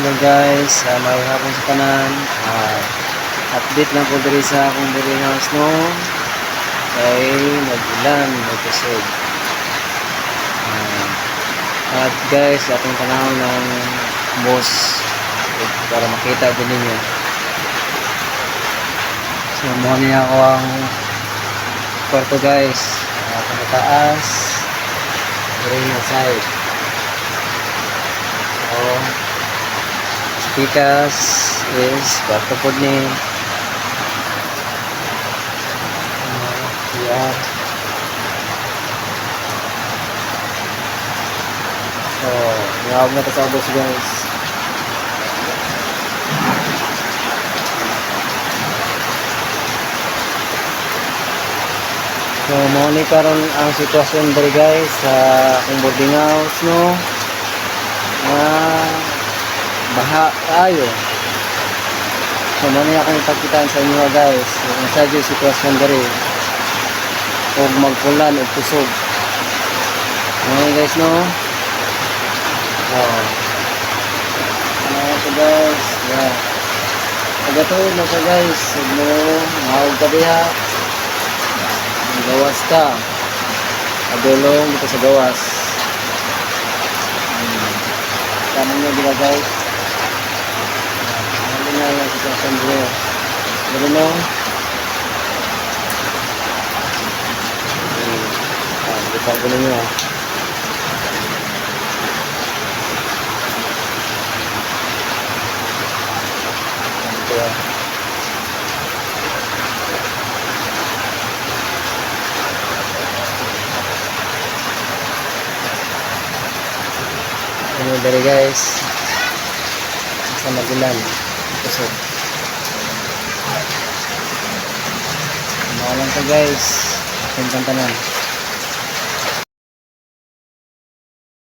Hello guys, may hapon sa kanan. Update lang po diri sa akong boarding house no. Kay nag-ulan, nagkusog. At guys, atong tanawon ng boss para makita din ninyo. So, muna niya ako ang kwarto guys. Sa taas, diri na side. So, Pikas is kwarto po ni yeah. So, ngawag na ta sa ubos guys. So, mo ni karon ang sitwasyon diri guys sa akong boarding house no. Baha tayo. So, muna akong ipakitaan sa inyo guys kung sa yung sitwasyon dari huwag magpulan o kusog. Okay guys no. Ano ito guys, yeah. Pagkatulog na ka guys, huwag mo mahawag ka diha, gawas ka, adulong dito sa gawas. Tama nyo dila guys. Na yung sitwasyon dito. Dito no. Ipag ko ninyo. Ito yan. Ano dari guys. Sa magulan. Kusog. Mawalan ka guys. Ating kantanan.